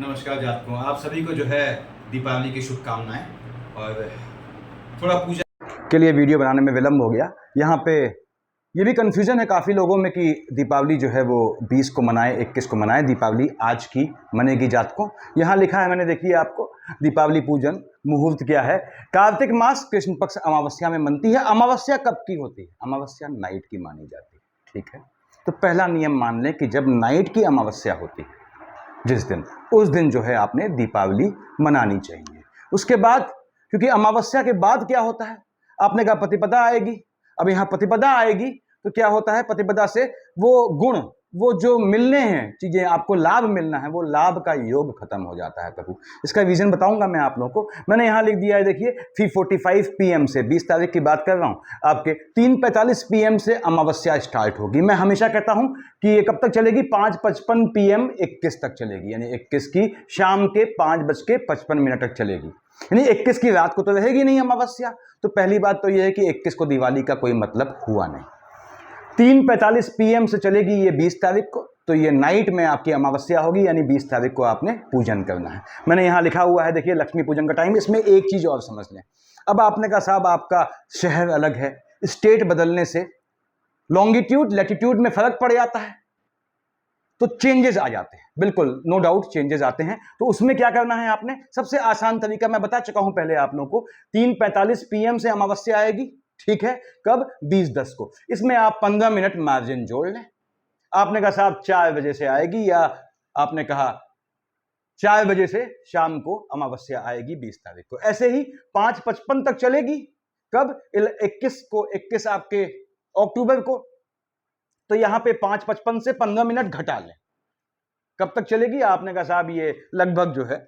नमस्कार जातकों, आप सभी को जो है दीपावली की शुभकामनाएं। और थोड़ा पूजा के लिए वीडियो बनाने में विलम्ब हो गया। यहाँ पे ये भी कन्फ्यूज़न है काफ़ी लोगों में कि दीपावली जो है वो 20 को मनाएं 21 को मनाएं। दीपावली आज की मनेगी जातकों। यहाँ लिखा है मैंने, देखिए आपको, दीपावली पूजन मुहूर्त क्या है। कार्तिक मास कृष्ण पक्ष अमावस्या में मनती है। अमावस्या कब की होती है? अमावस्या नाइट की मानी जाती है। ठीक है, तो पहला नियम मान लें कि जब नाइट की अमावस्या होती है जिस दिन, उस दिन जो है आपने दीपावली मनानी चाहिए। उसके बाद, क्योंकि अमावस्या के बाद क्या होता है, आपने कहा प्रतिपदा आएगी। अब यहां प्रतिपदा आएगी तो क्या होता है, प्रतिपदा से वो गुण, वो जो मिलने हैं चीजें, आपको लाभ मिलना है, वो लाभ का योग खत्म हो जाता है प्रभु। इसका रीजन बताऊंगा मैं आप लोगों को। मैंने यहां लिख दिया है, देखिए 3:45 PM से, 20 तारीख की बात कर रहा हूं, आपके 3:45 PM से अमावस्या स्टार्ट होगी। मैं हमेशा कहता हूं कि ये कब तक चलेगी? 5:55 PM 21 तक चलेगी, यानी 21 की शाम के 5:55 तक चलेगी। यानी 21 की रात को तो रहेगी नहीं अमावस्या। तो पहली बात तो यह है कि 21 को दिवाली का कोई मतलब हुआ नहीं। 3:45 PM से चलेगी ये 20 तारीख को, तो ये नाइट में आपकी अमावस्या होगी, यानी 20 तारीख को आपने पूजन करना है। मैंने यहां लिखा हुआ है, देखिए लक्ष्मी पूजन का टाइम। इसमें एक चीज और समझ लें। अब आपने कहा साहब आपका शहर अलग है, स्टेट बदलने से लॉन्गिट्यूड लैटिट्यूड में फर्क पड़ जाता है, तो चेंजेस आ जाते हैं, बिल्कुल नो डाउट चेंजेस आते हैं। तो उसमें क्या करना है आपने? सबसे आसान तरीका मैं बता चुका हूं पहले आप लोगों को। 3:45 PM से अमावस्या आएगी, ठीक है, कब? 20:10 को। इसमें आप 15 मिनट मार्जिन जोड़ लें। आपने कहा साहब 4 बजे से आएगी, या आपने कहा 4 बजे से शाम को अमावस्या आएगी 20 तारीख को। ऐसे ही 5:55 तक चलेगी, कब? 21 को, 21 आपके अक्टूबर को। तो यहां पे 5:55 से 15 मिनट घटा लें। कब तक चलेगी? आपने कहा साहब ये लगभग जो है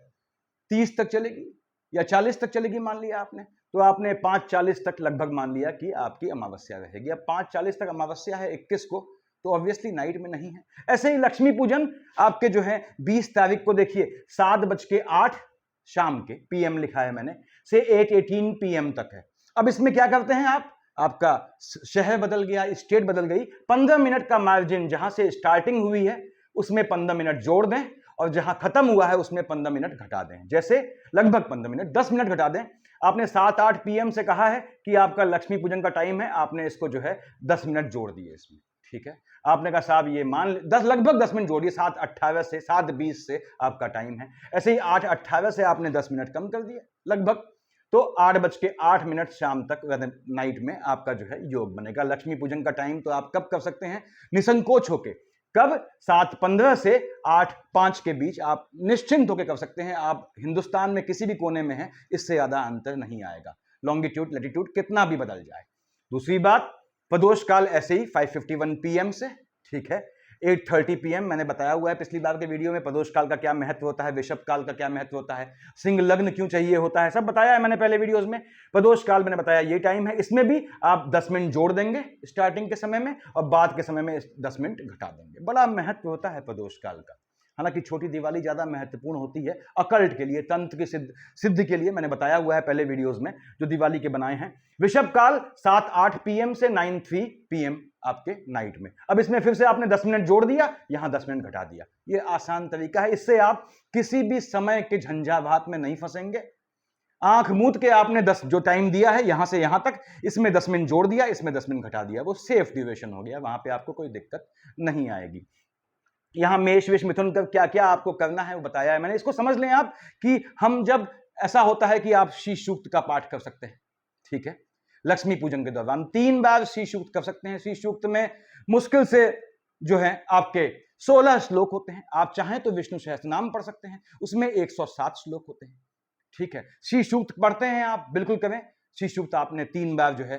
30 तक चलेगी या 40 तक चलेगी मान लिया आपने। तो आपने 5:40 तक लगभग मान लिया कि आपकी अमावस्या रहेगी। अब 5:40 तक अमावस्या है 21 को, तो ऑब्वियसली नाइट में नहीं है। ऐसे ही लक्ष्मी पूजन आपके जो है 20 तारीख को, देखिए 7:08 शाम के, PM लिखा है मैंने, से 8:18 PM तक है। अब इसमें क्या करते हैं आप? आपका शहर बदल गया, स्टेट बदल गई, 15 मिनट का मार्जिन जहां से स्टार्टिंग हुई है उसमें 15 मिनट जोड़ दें, और जहां खत्म हुआ है उसमें 15 मिनट घटा दें। जैसे लगभग 15 मिनट, 10 मिनट घटा दें। आपने 7-8 PM से कहा है कि आपका लक्ष्मी पूजन का टाइम है, आपने इसको जो है 10 मिनट जोड़ दिए इसमें, ठीक है। आपने कहा साहब ये मान 10, लगभग 10 मिनट जोड़िए। 7:18 से, 7:20 से आपका टाइम है। ऐसे ही 8:18 से आपने 10 मिनट कम कर दिए लगभग, तो 8:08 शाम तक नाइट में आपका जो है योग बनेगा। लक्ष्मी पूजन का टाइम तो आप कब कर सकते हैं? निसंकोच होके, कब? 7:15 से 8:05 के बीच आप निश्चिंत होकर कर सकते हैं। आप हिंदुस्तान में किसी भी कोने में हैं, इससे ज्यादा अंतर नहीं आएगा, लॉन्गिट्यूड लैटिट्यूड कितना भी बदल जाए। दूसरी बात, प्रदोष काल ऐसे ही 5:51 PM से, ठीक है, 8:30 PM। मैंने बताया हुआ है पिछली बार के वीडियो में प्रदोष काल का क्या महत्व होता है, वृषभ काल का क्या महत्व होता है, सिंह लग्न क्यों चाहिए होता है, सब बताया है मैंने पहले वीडियोस में। प्रदोष काल मैंने बताया ये टाइम है। इसमें भी आप 10 मिनट जोड़ देंगे स्टार्टिंग के समय में, और बाद के समय में 10 मिनट घटा देंगे। बड़ा महत्व होता है प्रदोष काल का। हालांकि छोटी दिवाली ज्यादा महत्वपूर्ण होती है अकल्ट के लिए, तंत्र की सिद्ध के लिए। मैंने बताया हुआ है पहले वीडियोस में जो दिवाली के बनाए हैं। वृषभ काल 7-8 PM से 9-3 PM आपके नाइट में। अब इसमें फिर से आपने 10 मिनट जोड़ दिया, यहां 10 मिनट घटा दिया। ये आसान तरीका है, इससे आप किसी भी समय के झंझावात में नहीं फंसेंगे। आंख मूंद के आपने 10 जो टाइम दिया है यहां से यहां तक, इसमें 10 मिनट जोड़ दिया, इसमें 10 मिनट घटा दिया, वो सेफ ड्यूरेशन हो गया। वहां पे आपको कोई दिक्कत नहीं आएगी। यहां मेष विष मिथुन का क्या क्या आपको करना है वो बताया है मैंने। इसको समझ लें आप कि हम जब, ऐसा होता है कि आप शीश सूक्त का पाठ कर सकते हैं, ठीक है, लक्ष्मी पूजन के दौरान 3 बार शीश सूक्त कर सकते हैं। शीश सूक्त में मुश्किल से जो है आपके 16 श्लोक होते हैं। आप चाहें तो विष्णु सहस्त्रनाम पढ़ सकते हैं, उसमें 107 श्लोक होते हैं, ठीक है। शीश सूक्त पढ़ते हैं आप, बिल्कुल करें। शीश सूक्त आपने 3 बार जो है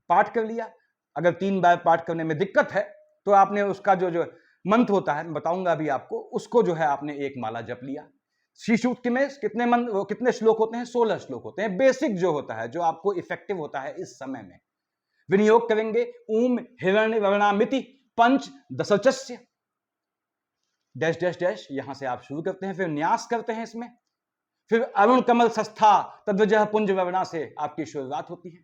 पाठ कर लिया। अगर 3 बार पाठ करने में दिक्कत है तो आपने उसका जो मंत्र होता है, मैं बताऊंगा अभी आपको, उसको जो है आपने एक माला जप लिया। शीश सूक्त में कितने मंत्र, कितने श्लोक होते हैं? 16 श्लोक होते हैं। बेसिक जो होता है, जो आपको इफेक्टिव होता है इस समय में, विनियोग करेंगे। ओम हिरण्य वर्णामिति पंच दशचस्य डैश डैश डैश, यहां से आप शुरू करते हैं, फिर न्यास करते हैं इसमें, फिर अरुण कमल संस्था तद्वजह पुंज वर्णा से आपकी शुरुआत होती है,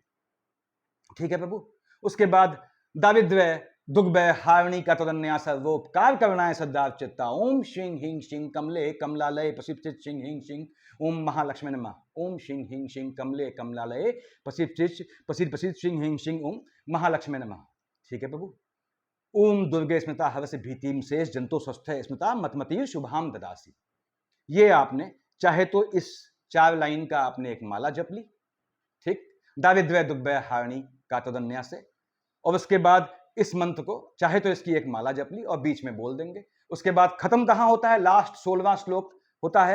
ठीक है प्रभु। उसके बाद दारिद्र्य दुग्बय हारिणी का तदन्या सर्वोपकार करना है सद्दाव चित्ता। ओम शिंग हिंग शिंग कमले कमलालय प्रसिद्धित शिंग हिंग शिंग ओम महालक्ष्मी नमः। ओम शिंग हिंग शिंग कमले कमलालय प्रसिद्ध शिंग हिंग शिंग ओम महालक्ष्मी नमः। ठीक है प्रभु। ओम दुर्गे स्मृता हवस भीतिम शेष जंतु स्वस्थ स्मृता मतमतीर शुभाम ददासी। ये आपने चाहे तो इस 4 लाइन का आपने एक माला जप ली, ठीक, दारिद्र्य दुर्भय हारिणी का तदन्या से, और उसके बाद इस मंत्र को चाहे तो इसकी एक माला जप ली और बीच में बोल देंगे। उसके बाद खत्म कहां होता है? लास्ट 16वां श्लोक होता है,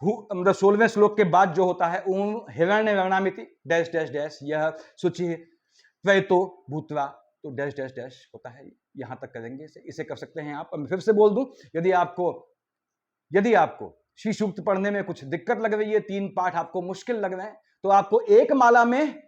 मतलब 16वें श्लोक के बाद जो होता है ओम हिरण्य वर्णामिति डैश डैश डैश यह सूची त्वैतो भूतवा, तो डैश डैश डैश होता है, यहां तक करेंगे। इसे कर सकते हैं आप। फिर से बोल दूं, यदि आपको श्री सूक्त पढ़ने में कुछ दिक्कत लग रही है, 3 पाठ आपको मुश्किल लग रहे हैं, तो आपको एक माला में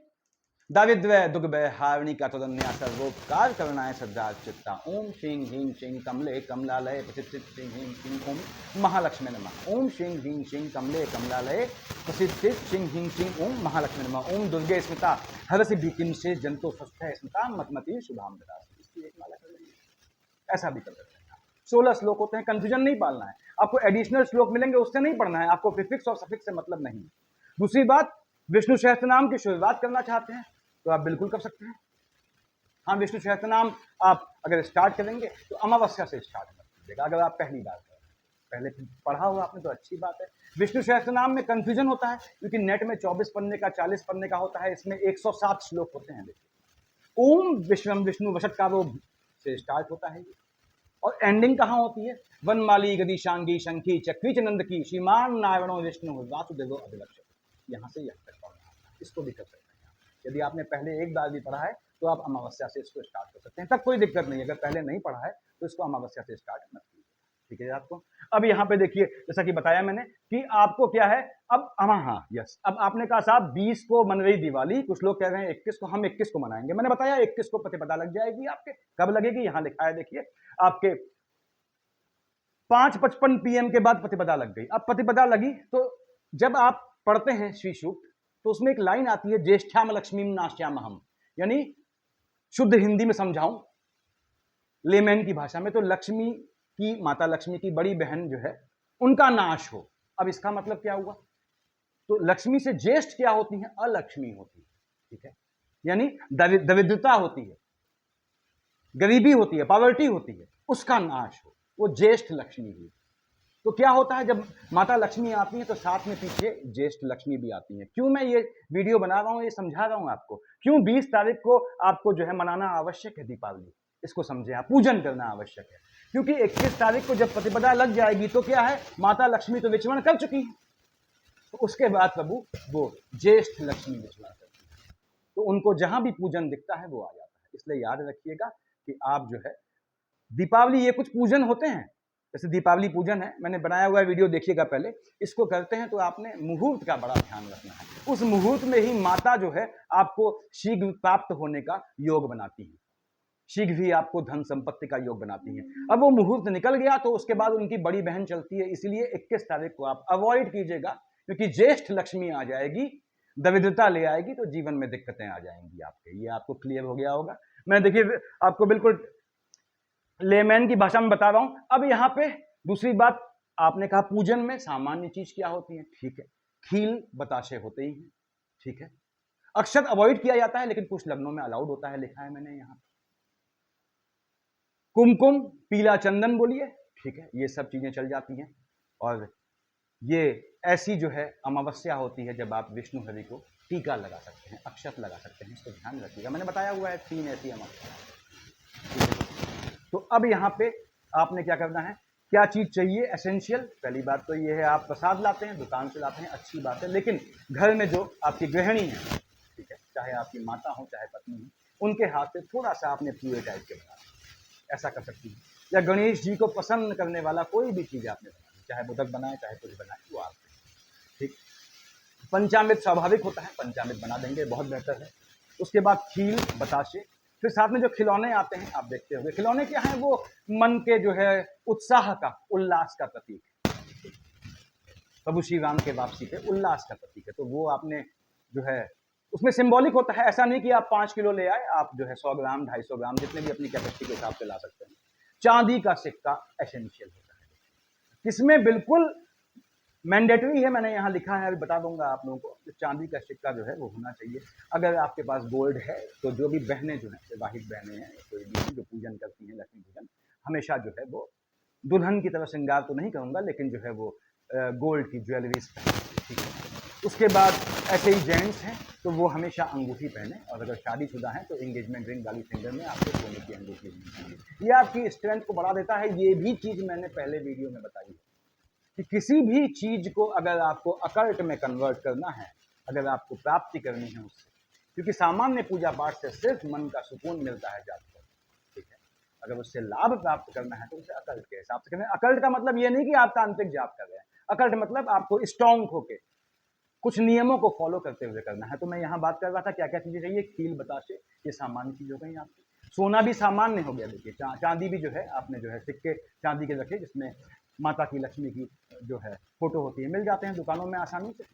दारिद्र्य दुर्भय हारिणी का तदन्या सर्वोपकार करना है सद्दाव चित्ता। ओम शिंग हिंग शिंग कमले कमलालय प्रसिद्धित शिंग हिंग शिंग ओम महालक्ष्मी नमः। ओम शिंग हिंग शिंग कमले कमलालय प्रसिद्धित शिंग हिंग शिंग ओम महालक्ष्मी नमः। ओम दुर्गे स्मृता हरसि भीतिम से जंतु स्वस्थ स्मृता मतमति शुभाम ददासी। इसकी एक माला कर लेंगे। ऐसा भी कर सकते हैं। 16 श्लोक होते हैं, कंफ्यूजन नहीं पालना है आपको। एडिशनल श्लोक मिलेंगे, उससे नहीं पढ़ना है आपको, प्रीफिक्स और सफिक्स से मतलब नहीं। दूसरी बात, विष्णु सहस्त्रनाम की शुरुआत करना चाहते हैं तो आप बिल्कुल कर सकते हैं। हाँ, विष्णु सहस्त्रनाम आप अगर स्टार्ट करेंगे तो अमावस्या से स्टार्ट कर दीजिएगा, अगर आप पहली बार कर रहे हैं। पहले पढ़ा हुआ आपने तो अच्छी बात है। विष्णु सहस्त्रनाम में कंफ्यूजन होता है क्योंकि नेट में 24 पन्ने का 40 पन्ने का होता है, इसमें 107 श्लोक होते हैं। देखिए, ओम विश्वम विष्णु वशत्कारो से स्टार्ट होता है ये, और एंडिंग कहाँ होती है? वनमाली गदी शांगी शंखी चक्री चनंद की श्रीमान नारायणो विष्णु वासुदेवो अभिलक्ष्य। यहाँ से यहाँ तक पढ़ना है, इसको भी कर सकते हैं। यदि आपने पहले एक बार भी पढ़ा है तो आप अमावस्या से इसको स्टार्ट कर सकते हैं, तब कोई दिक्कत नहीं है। अगर पहले नहीं पढ़ा है तो इसको अमावस्या से स्टार्ट मत कीजिए, ठीक है आपको। अब यहाँ पे देखिए, जैसा कि बताया मैंने कि आपको क्या है अब, हाँ यस, अब आपने कहा साहब 20 को मन रही दिवाली, कुछ लोग कह रहे हैं 21 को, हम 21 को मनाएंगे। मैंने बताया 21 को प्रतिपदा लग जाएगी आपके। कब लगेगी? यहाँ लिखा है, देखिए आपके 5:55 PM के बाद प्रतिपदा लग गई। अब प्रतिपदा लगी तो जब आप पढ़ते हैं श्री सूक्त तो उसमें एक लाइन आती है, ज्येष्ठ्याम लक्ष्मीम नाश्याम हम, यानी शुद्ध हिंदी में समझाऊं लेमैन की भाषा में तो लक्ष्मी की, माता लक्ष्मी की बड़ी बहन जो है उनका नाश हो। अब इसका मतलब क्या हुआ? तो लक्ष्मी से ज्येष्ठ क्या होती है? अलक्ष्मी होती है, ठीक है, यानी दरिद्रता होती है, गरीबी होती है, पॉवर्टी होती है, उसका नाश हो, वो ज्येष्ठ लक्ष्मी हुई। तो क्या होता है, जब माता लक्ष्मी आती है तो साथ में पीछे ज्येष्ठ लक्ष्मी भी आती है। क्यों मैं ये वीडियो बना रहा हूं, ये समझा रहा हूं आपको, क्यों 20 तारीख को आपको जो है मनाना आवश्यक है दीपावली, इसको समझे आप, पूजन करना आवश्यक है। क्योंकि 21 तारीख को जब प्रतिपदा लग जाएगी तो क्या है, माता लक्ष्मी तो विचरण कर चुकी है, तो उसके बाद प्रभु वो ज्येष्ठ लक्ष्मी विचरण करती है, तो उनको जहां भी पूजन दिखता है वो आ जाता है। इसलिए याद रखिएगा कि आप जो है दीपावली, ये कुछ पूजन होते हैं, जैसे दीपावली पूजन है, मैंने बनाया हुआ वीडियो देखिएगा पहले, इसको करते हैं तो आपने मुहूर्त का बड़ा ध्यान रखना है। उस मुहूर्त में ही माता जो है आपको शीघ्र प्राप्त होने का योग बनाती है, शीघ्र ही आपको धन संपत्ति का योग बनाती है। अब वो मुहूर्त निकल गया तो उसके बाद उनकी बड़ी बहन चलती है, इसलिए 21 तारीख को आप अवॉइड कीजिएगा, क्योंकि ज्येष्ठ लक्ष्मी आ जाएगी, दरिद्रता ले आएगी, तो जीवन में दिक्कतें आ जाएंगी आपके। ये आपको क्लियर हो गया होगा। मैं देखिए आपको बिल्कुल लेमैन की भाषा में बता रहा हूं। अब यहां पे दूसरी बात, आपने कहा पूजन में सामान्य चीज क्या होती है, ठीक है, खील बताशे होते ही हैं, ठीक है, अक्षत अवॉइड किया जाता है लेकिन कुछ लग्नों में अलाउड होता है, लिखा है मैंने यहां। कुमकुम, पीला चंदन बोलिए, ठीक है, ये सब चीजें चल जाती हैं। और ये ऐसी जो है अमावस्या होती है जब आप विष्णु हरि को टीका लगा सकते हैं, अक्षत लगा सकते हैं, इसको ध्यान रखिएगा। मैंने बताया हुआ है 3 ऐसी अमावस्या। तो अब यहाँ पे आपने क्या करना है, क्या चीज चाहिए एसेंशियल? पहली बात तो ये है, आप प्रसाद लाते हैं, दुकान से लाते हैं, अच्छी बात है, लेकिन घर में जो आपकी गृहिणी है, ठीक है, चाहे आपकी माता हो चाहे पत्नी हो, उनके हाथ से थोड़ा सा आपने पूरे टाइप के बना, ऐसा कर सकती है। या गणेश जी को प्रसन्न करने वाला कोई भी चीज आपने बनाई, चाहे मोदक बनाए चाहे कुछ बनाए, वो आप, ठीक। पंचामृत स्वाभाविक होता है, पंचामृत बना देंगे, बहुत बेहतर है। उसके बाद खील बताशे, फिर साथ में जो खिलौने आते हैं आप देखते होंगे। खिलौने क्या है? वो मन के जो है उत्साह का, उल्लास का प्रतीक है। प्रभु श्री राम के वापसी पे उल्लास का प्रतीक है, तो वो आपने जो है उसमें सिंबॉलिक होता है, ऐसा नहीं कि आप 5 किलो ले आए, आप जो है 100 ग्राम 250 ग्राम जितने भी अपनी कैपेसिटी के हिसाब से ला सकते हैं। चांदी का सिक्का एसेंशियल होता है, किसमें बिल्कुल मैंडेटरी है, मैंने यहाँ लिखा है, अभी बता दूंगा आप लोगों को, तो चांदी का सिक्का जो है वो होना चाहिए। अगर आपके पास गोल्ड है तो जो भी बहनें जो हैं, विवाहित बहनें हैं, कोई भी जो पूजन करती हैं लक्ष्मी पूजन, हमेशा जो है वो दुल्हन की तरह श्रृंगार तो नहीं कहूँगा, लेकिन जो है वो गोल्ड की ज्वेलरीज पहने, ठीक है। उसके बाद ऐसे ही जेंट्स हैं तो वो हमेशा अंगूठी पहने, और अगर शादीशुदा हैं तो एंगेजमेंट रिंग वाली फिंगर में आपको सोने की अंगूठी होनी चाहिए। ये आपकी स्ट्रेंथ को बढ़ा देता है। ये भी चीज़ मैंने पहले वीडियो में बताई है कि किसी भी चीज़ को अगर आपको अकल्ट में कन्वर्ट करना है, अगर आपको प्राप्ति करनी है उससे, क्योंकि सामान्य पूजा पाठ से सिर्फ मन का सुकून मिलता है जात को, ठीक है। अगर उससे लाभ प्राप्त करना है तो उसे अकल्ट के हिसाब से करना है। अकल्ट का मतलब ये नहीं कि आप तांत्रिक जाप कर रहे हैं, अकल्ट मतलब आपको स्ट्रांग होके कुछ नियमों को फॉलो करते हुए करना है। तो मैं यहाँ बात कर रहा था क्या क्या चीज़ें चाहिए, कील बताशे, ये सामान्य चीज़ हो गई आपकी। सोना भी सामान्य हो गया, देखिए चांदी भी जो है आपने जो है सिक्के चांदी के रखे जिसमें माता की लक्ष्मी की जो है फोटो होती है, मिल जाते हैं दुकानों में आसानी से,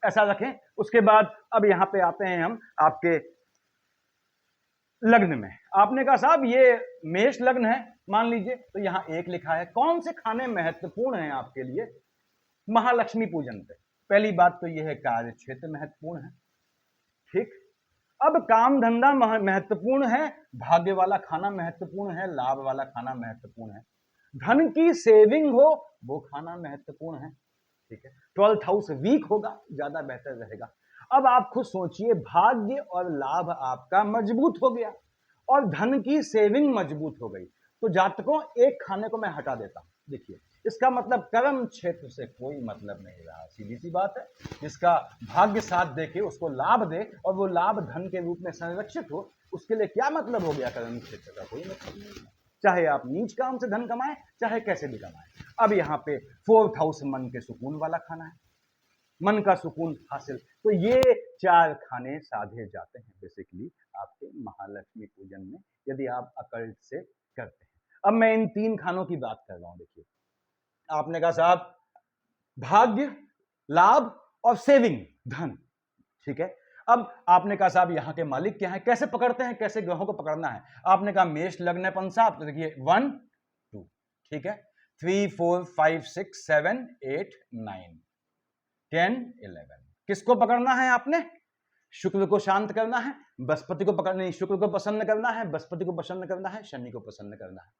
ऐसा रखें। उसके बाद अब यहाँ पे आते हैं हम आपके लग्न में। आपने कहा साहब ये मेष लग्न है मान लीजिए, तो यहाँ 1 लिखा है। कौन से खाने महत्वपूर्ण हैं आपके लिए महालक्ष्मी पूजन पे? पहली बात तो यह है कार्य क्षेत्र महत्वपूर्ण है, ठीक। अब काम धंधा महत्वपूर्ण है, भाग्य वाला खाना महत्वपूर्ण है, लाभ वाला खाना महत्वपूर्ण है, धन की सेविंग हो वो खाना महत्वपूर्ण है, ठीक है। 12th हाउस वीक होगा, ज्यादा बेहतर रहेगा। अब आप खुद सोचिए, भाग्य और लाभ आपका मजबूत हो गया और धन की सेविंग मजबूत हो गई, तो जातकों एक खाने को मैं हटा देता हूं। देखिए इसका मतलब कर्म क्षेत्र से कोई मतलब नहीं रहा, सीधी सी बात है। जिसका भाग्य साथ दे के उसको लाभ दे और वो लाभ धन के रूप में संरक्षित हो, उसके लिए क्या मतलब हो गया कर्म क्षेत्र का? कोई मतलब नहीं है। चाहे आप नीच काम से धन कमाएं, चाहे कैसे भी कमाएं। अब यहाँ पे 4th हाउस मन के सुकून वाला खाना है, मन का सुकून हासिल, तो ये 4 खाने साधे जाते हैं बेसिकली आपके महालक्ष्मी पूजन में, यदि आप अकल्ट से करते हैं। अब मैं इन 3 खानों की बात कर रहा हूं। देखिए आपने कहा साहब भाग्य, लाभ और सेविंग, धन, ठीक है। अब आपने कहा साहब यहां के मालिक क्या है, कैसे पकड़ते हैं, कैसे ग्रहों को पकड़ना है? आपने कहा मेष लग्न है पंसाब, तो देखिए 1 2, ठीक है, 3 4 5 6 7 8 9 10 11, किसको पकड़ना है आपने? शुक्र को शांत करना है, बृहस्पति को पकड़ना नहीं, शुक्र को प्रसन्न करना है, बृहस्पति को प्रसन्न करना है, शनि को प्रसन्न करना है,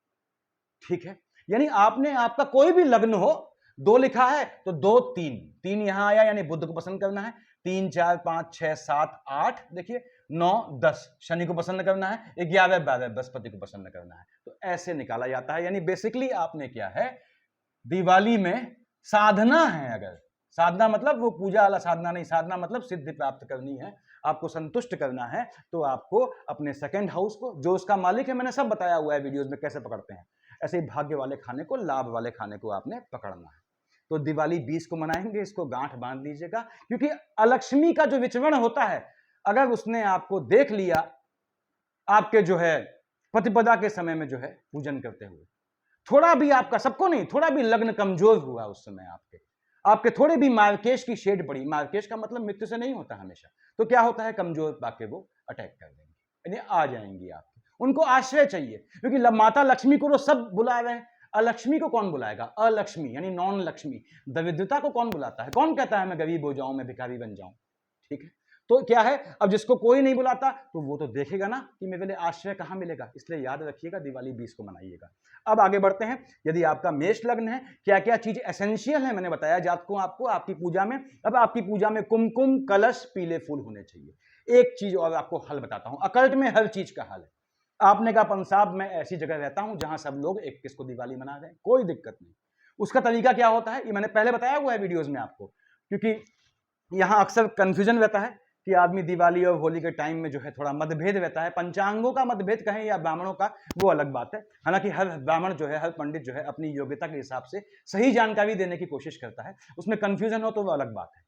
ठीक है। यानी आपने आपका कोई भी लग्न हो, 2 लिखा है तो 2 3 3 यहां आया, यानी बुध को पसंद करना है, 3 4 5 6 7 8, देखिए 9 10 शनि को पसंद करना है, 11 12 बृहस्पति को पसंद करना है। तो ऐसे निकाला जाता है। यानी बेसिकली आपने क्या है, दिवाली में साधना है, अगर साधना मतलब वो पूजा वाला साधना नहीं, साधना मतलब सिद्धि प्राप्त करनी है, आपको संतुष्ट करना है, तो आपको अपने सेकंड हाउस को, जो उसका मालिक है, मैंने सब बताया हुआ है वीडियोस में कैसे पकड़ते हैं, ऐसे ही भाग्य वाले खाने को, लाभ वाले खाने को आपने पकड़ना है। तो दिवाली 20 को मनाएंगे, इसको गांठ बांध लीजिएगा, क्योंकि अलक्ष्मी का जो विचरण होता है, अगर उसने आपको देख लिया आपके जो है प्रतिपदा के समय में जो है पूजन करते हुए, थोड़ा भी आपका, सबको नहीं, थोड़ा भी लग्न कमजोर हुआ उस समय आपके थोड़े भी मार्केश की शेड पड़ी, मार्केश का मतलब मृत्यु से नहीं होता हमेशा, तो क्या होता है, कमजोर पाके वो अटैक कर देंगे, यानी आ जाएंगी आपके। उनको आश्रय चाहिए, क्योंकि माता लक्ष्मी को तो सब बुला रहे हैं, अलक्ष्मी को कौन बुलाएगा? अलक्ष्मी यानी नॉन लक्ष्मी, दरिद्रता को कौन बुलाता है? कौन कहता है मैं गरीब हो जाऊं, मैं भिखारी बन जाऊं, ठीक है। तो क्या है, अब जिसको कोई नहीं बुलाता तो वो तो देखेगा ना कि मेरे लिए आश्रय कहां मिलेगा, इसलिए याद रखिएगा दिवाली 20 को मनाइएगा। अब आगे बढ़ते हैं। यदि आपका मेष लग्न है, क्या क्या चीज एसेंशियल है मैंने बताया जातकों आपको आपकी पूजा में। अब आपकी पूजा में कुमकुम, कलश, पीले फूल होने चाहिए। एक चीज और आपको हल बताता हूं, अकल्ट में हर चीज का हल है। आपने कहा पंसाब में ऐसी जगह रहता हूं जहां सब लोग 21 को दिवाली मना रहे हैं, कोई दिक्कत नहीं। उसका तरीका क्या होता है, ये मैंने पहले बताया हुआ है वीडियोज में आपको, क्योंकि यहां अक्सर कंफ्यूजन रहता है कि आदमी दिवाली और होली के टाइम में जो है थोड़ा मतभेद रहता है, पंचांगों का मतभेद कहें या ब्राह्मणों का, वो अलग बात है। हालांकि हर ब्राह्मण जो है, हर पंडित जो है अपनी योग्यता के हिसाब से सही जानकारी देने की कोशिश करता है, उसमें कंफ्यूजन हो तो वो अलग बात है।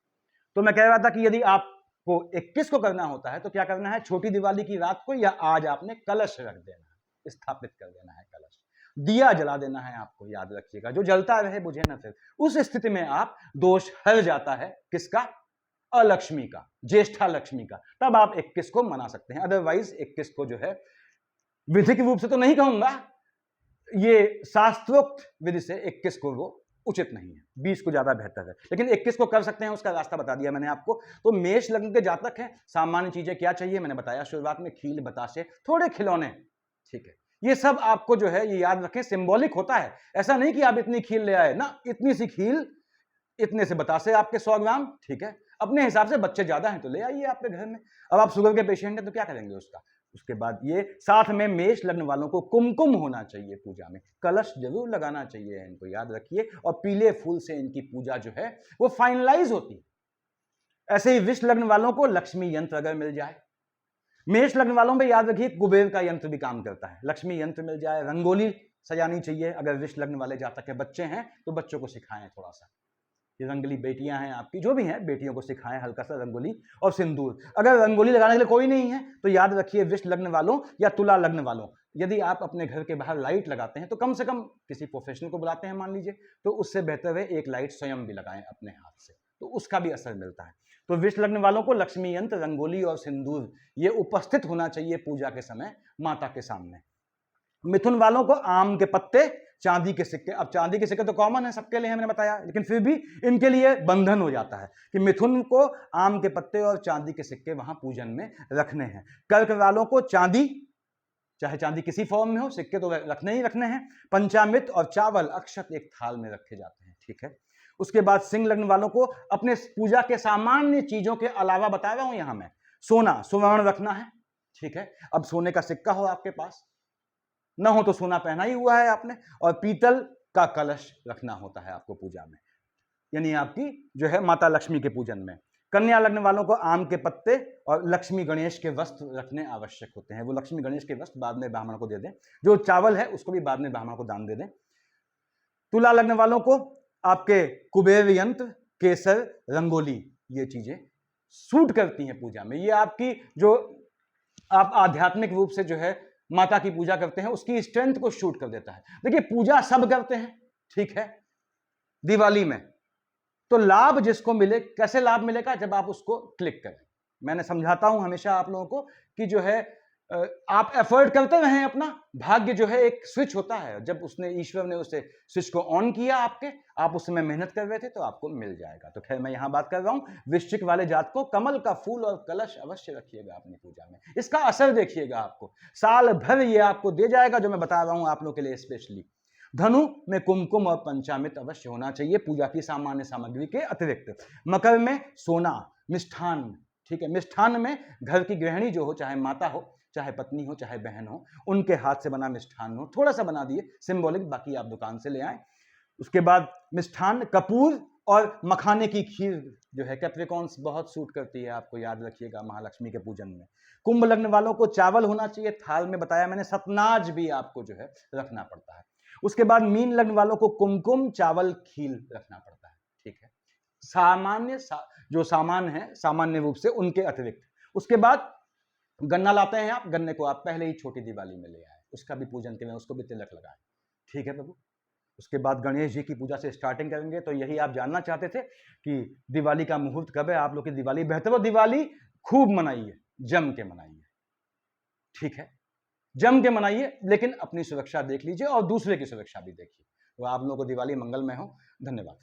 तो मैं कह रहा था कि यदि आपको 21 को करना होता है तो क्या करना है, छोटी दिवाली की रात को या आज आपने कलश रख देना है, स्थापित कर देना है कलश, दिया जला देना है आपको, याद रखिएगा, जो जलता रहे बुझे ना फिर। उस स्थिति में आप दोष हर जाता है, किसका? अलक्ष्मी का, ज्येष्ठा लक्ष्मी का, तब आप 21 को मना सकते हैं। अदरवाइज 21 को जो है विधिक रूप से तो नहीं कहूंगा, ये शास्त्रोक्त विधि से 21 को वो उचित नहीं है, 20 को ज्यादा बेहतर है, लेकिन 21 को कर सकते हैं, उसका रास्ता बता दिया मैंने आपको। तो मेष लग्न के जातक हैं, सामान्य चीजें क्या चाहिए मैंने बताया शुरुआत में, खील बतासे, थोड़े खिलौने, ठीक है, ये सब आपको जो है ये याद रखें, सिंबॉलिक होता है। ऐसा नहीं कि आप इतनी खील ले आए ना, इतनी सी खील, इतने से बतासे आपके 100 ग्राम, ठीक है, अपने हिसाब से, बच्चे ज्यादा हैं तो ले आइए आपके घर में। अब आप शुगर के पेशेंट हैं तो क्या करेंगे उसका। उसके बाद ये साथ में मेष लग्न वालों को कुमकुम होना चाहिए पूजा में, कलश जरूर लगाना चाहिए, इनको याद रखिए, और पीले फूल से इनकी पूजा जो है वो फाइनलाइज होती है। ऐसे ही वृष लग्न वालों को लक्ष्मी यंत्र अगर मिल जाए, मेष लग्न वालों में याद रखिए कुबेर का यंत्र भी काम करता है, लक्ष्मी यंत्र मिल जाए, रंगोली सजानी चाहिए। अगर वृष लग्न वाले जातक के बच्चे हैं तो बच्चों को सिखाएं थोड़ा सा, ये रंगली बेटियां हैं आपकी, जो भी हैं बेटियों को सिखाएं हल्का सा रंगोली और सिंदूर। अगर रंगोली लगाने के लिए कोई नहीं है तो याद रखिए वृष लग्न वालों या तुला लग्न वालों, यदि आप अपने घर के बाहर लाइट लगाते हैं तो कम से कम किसी प्रोफेशनल को बुलाते हैं मान लीजिए, तो उससे बेहतर है एक लाइट स्वयं भी लगाएं अपने हाथ से, तो उसका भी असर मिलता है। तो वृष लग्न वालों को लक्ष्मी यंत्र, रंगोली और सिंदूर ये उपस्थित होना चाहिए पूजा के समय माता के सामने। मिथुन वालों को आम के पत्ते, चांदी के सिक्के, अब चांदी के सिक्के तो कॉमन है सबके लिए, मैंने बताया, लेकिन फिर भी इनके लिए बंधन हो जाता है कि मिथुन को आम के पत्ते और चांदी के सिक्के वहां पूजन में रखने हैं। कर्क वालों को चांदी, चाहे चांदी किसी फॉर्म में हो, सिक्के तो रखने ही रखने हैं। पंचामृत और चावल अक्षत एक थाल में रखे जाते हैं, ठीक है। उसके बाद सिंह लग्न वालों को अपने पूजा के सामान्य चीजों के अलावा बता रहा हूं यहां मैं, सोना, सुवर्ण रखना है, ठीक है। अब सोने का सिक्का हो आपके पास, ना हो तो सोना पहना ही हुआ है आपने, और पीतल का कलश रखना होता है आपको पूजा में, यानी आपकी जो है माता लक्ष्मी के पूजन में। कन्या लग्न वालों को आम के पत्ते और लक्ष्मी गणेश के वस्त्र रखने आवश्यक होते हैं, वो लक्ष्मी गणेश के वस्त्र बाद में ब्राह्मण को दे दें, जो चावल है उसको भी बाद में ब्राह्मण को दान दे दें। तुला लग्न वालों को आपके कुबेर यंत्र, केसर, रंगोली, ये चीजें सूट करती हैं पूजा में। ये आपकी जो आप आध्यात्मिक रूप से जो है माता की पूजा करते हैं उसकी स्ट्रेंथ को शूट कर देता है। देखिए पूजा सब करते हैं, ठीक है, दिवाली में तो लाभ जिसको मिले, कैसे लाभ मिलेगा, जब आप उसको क्लिक करें। मैंने समझाता हूं हमेशा आप लोगों को कि जो है आप एफर्ट करते रहें, अपना भाग्य जो है एक स्विच होता है, जब उसने ईश्वर ने उसे स्विच को ऑन किया आपके, आप उस समय मेहनत कर रहे थे तो आपको मिल जाएगा। तो खैर मैं यहां बात कर रहा हूं वृश्चिक वाले जात को कमल का फूल और कलश अवश्य रखिएगा अपनी पूजा में, इसका असर देखिएगा, आपको साल भर ये आपको दे जाएगा जो मैं बता रहा हूं आप लोग के लिए स्पेशली। धनु में कुमकुम और पंचामृत अवश्य होना चाहिए पूजा की सामान्य सामग्री के अतिरिक्त। मकर में सोना, मिष्ठान, ठीक है, मिष्ठान में घर की गृहिणी जो हो, चाहे माता हो, चाहे पत्नी हो, चाहे बहन हो, उनके हाथ से बना मिष्ठान हो, थोड़ा सा बना दिए सिंबॉलिक, बाकी आप दुकान से ले आए। उसके बाद मिष्ठान, कपूर और मखाने की खीर जो है कैप्रिकॉन्स बहुत सूट करती है, आपको याद रखिएगा महालक्ष्मी के पूजन में। कुंभ लग्न वालों को चावल होना चाहिए थाल में, बताया मैंने, सतनाज भी आपको जो है रखना पड़ता है। उसके बाद मीन लग्न वालों को कुमकुम, चावल, खील रखना पड़ता है, ठीक है, सामान्य जो सामान है सामान्य रूप से उनके अतिरिक्त। उसके बाद गन्ना लाते हैं आप, गन्ने को आप पहले ही छोटी दिवाली में ले आए, उसका भी पूजन करें, उसको भी तिलक लगाए, ठीक है प्रभु। उसके बाद गणेश जी की पूजा से स्टार्टिंग करेंगे। तो यही आप जानना चाहते थे कि दिवाली का मुहूर्त कब है, आप लोग की दिवाली बेहतर हो, दिवाली खूब मनाइए, जम के मनाइए, ठीक है, जम के मनाइए, लेकिन अपनी सुरक्षा देख लीजिए और दूसरे की सुरक्षा भी देखिए। तो आप लोगों को दिवाली मंगलमय हो। धन्यवाद।